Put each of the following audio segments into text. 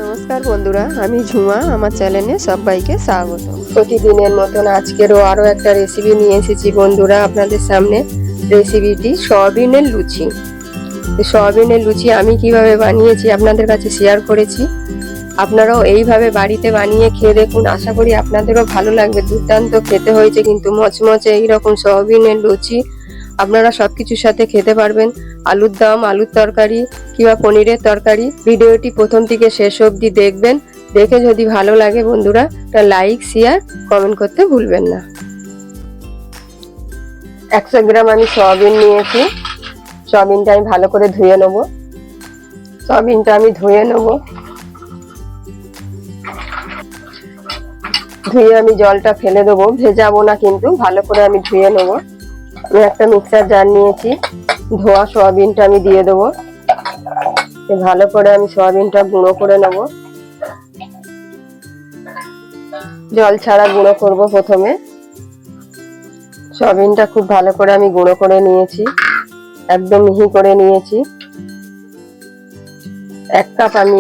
নমস্কার বন্ধুরা, আমি ঝুমা। আমার চ্যানেলে সবাইকে স্বাগত। প্রতিদিনের মতন আজকেরও আরও একটা রেসিপি নিয়ে এসেছি বন্ধুরা আপনাদের সামনে। রেসিপিটি সয়াবিনের লুচি। সয়াবিনের লুচি আমি কিভাবে বানিয়েছি আপনাদের কাছে শেয়ার করেছি। আপনারাও এইভাবে বাড়িতে বানিয়ে খেয়ে দেখুন, আশা করি আপনাদেরও ভালো লাগবে। দুর্দান্ত খেতে হয়েছে কিন্তু মচমচে এইরকম সয়াবিনের লুচি আপনারা সবকিছুর সাথে খেতে পারবেন। আলুর দম, আলুর তরকারি কিংবা পনিরের তরকারি। ভিডিওটি প্রথম থেকে শেষ অবধি দেখবেন। দেখে যদি ভালো লাগে বন্ধুরা একটা লাইক, শেয়ার, কমেন্ট করতে ভুলবেন না। 100 গ্রাম আমি সয়াবিন নিয়েছি। সয়াবিনটা আমি ভালো করে ধুয়ে নেব। সয়াবিনটা আমি ধুয়ে নেব। ধুয়ে আমি জলটা ফেলে দেবো, ভেজাবো না কিন্তু, ভালো করে আমি ধুয়ে নেব। আমি একটা মিক্সার জার নিয়েছি, ধোয়া সয়াবিনটা আমি দিয়ে দেবো। ভালো করে আমি সয়াবিনটা গুঁড়ো করে নেব। জল ছাড়া গুঁড়ো করব। প্রথমে সয়াবিনটা খুব ভালো করে আমি গুঁড়ো করে নিয়েছি, একদম মিহি করে নিয়েছি। 1 কাপ আমি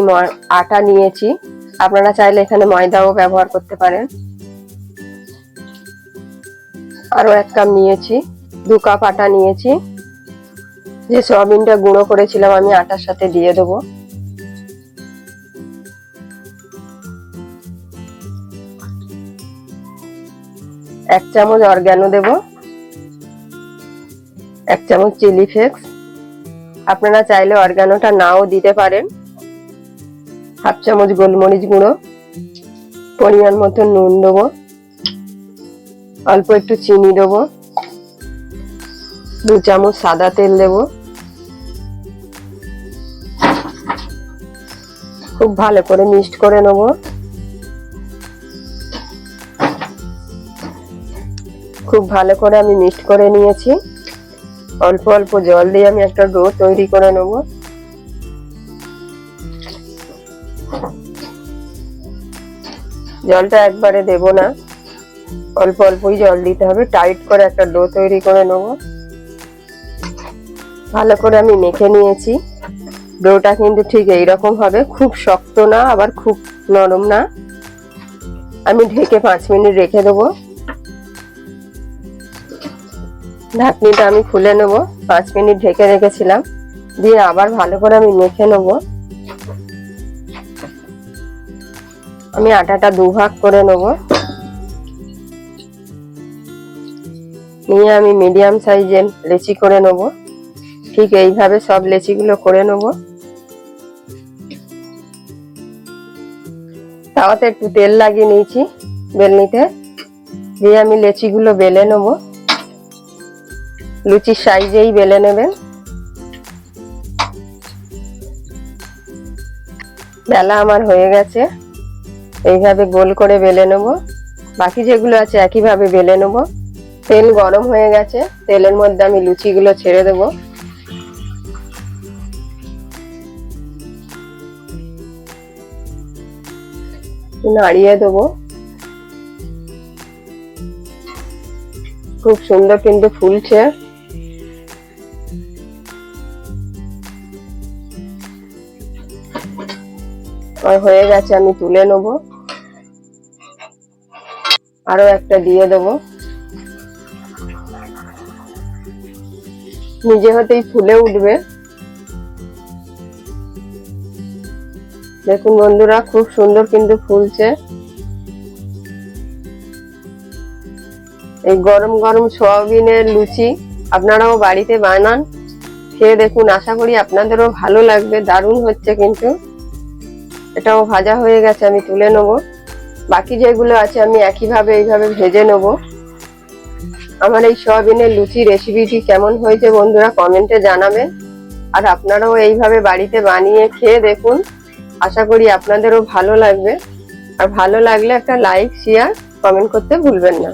আটা নিয়েছি, আপনারা চাইলে এখানে ময়দাও ব্যবহার করতে পারেন। আরো 1 কাপ নিয়েছি, 2 কাপ আটা নিয়েছি। যে সয়াবিনটা গুঁড়ো করেছিলাম আমি আটার সাথে দিয়ে দেবো। এক চামচ অরগ্যানো দেব, 1 চামচ চিলি ফ্লেক্স। আপনারা চাইলে অরগ্যানোটা নাও দিতে পারেন। 1/2 চামচ গোলমরিচ গুঁড়ো, পরিমাণ মতো নুন দেবো, অল্প একটু চিনি দেবো, 2 চামচ সাদা তেল দেব। খুব ভালো করে মিক্সড করে নেব। খুব ভালো করে আমি মিক্সড করে নিয়েছি। অল্প অল্প জল দিয়ে আমি একটা ডো তৈরি করে নেব। জলটা একবারে দেব না, অল্প অল্পই জল দিতে হবে। টাইট করে একটা ডো তৈরি করে নেব। ভালো করে আমি মেখে নিয়েছি। ডোটা কিন্তু ঠিক এইরকম হবে, খুব শক্ত না আবার খুব নরম না। আমি ঢেকে 5 মিনিট রেখে দেবো। ঢাকনিটা আমি খুলে নেব। 5 মিনিট ঢেকে রেখেছিলাম, দিয়ে আবার ভালো করে আমি মেখে নেব। আমি আটাটা 2 ভাগ করে নেব। নিয়ে আমি মিডিয়াম সাইজের লেচি করে নেব। ঠিক এইভাবে সব লেচিগুলো করে নেব। তাওয়াতে একটু তেল লাগিয়ে নিয়েছি বেলনিতে, দিয়ে আমি লেচিগুলো বেলে নেব। লুচির সাইজেই বেলে নেবেন। বেলা আমার হয়ে গেছে, এইভাবে গোল করে বেলে নেব। বাকি যেগুলো আছে একইভাবে বেলে নেব। তেল গরম হয়ে গেছে, তেলের মধ্যে আমি লুচিগুলো ছেড়ে দেব। নাড়িয়ে দেবো। খুব সুন্দর কিন্তু ফুলছে। হয়ে গেছে, আমি তুলে নেব। আরো একটা দিয়ে দেব। নিজে হতেই ফুলে উঠবে। দেখুন বন্ধুরা, খুব সুন্দর কিন্তু ফুলছে। এই গরম গরম সয়াবিনের লুচি আপনারাও বাড়িতে বানান, খেয়ে দেখুন, আশা করি আপনাদেরও ভালো লাগবে। দারুণ হচ্ছে কিন্তু। এটাও ভাজা হয়ে গেছে, আমি তুলে নেব। বাকি যেগুলো আছে আমি একইভাবে এইভাবে ভেজে নেব। আমার এই সয়াবিনের লুচি রেসিপিটি কেমন হয়েছে বন্ধুরা কমেন্টে জানাবেন। আর আপনারাও এইভাবে বাড়িতে বানিয়ে খেয়ে দেখুন, আশা করি আপনাদেরও ভালো লাগবে। আর ভালো লাগলে একটা লাইক, শেয়ার, কমেন্ট করতে ভুলবেন না।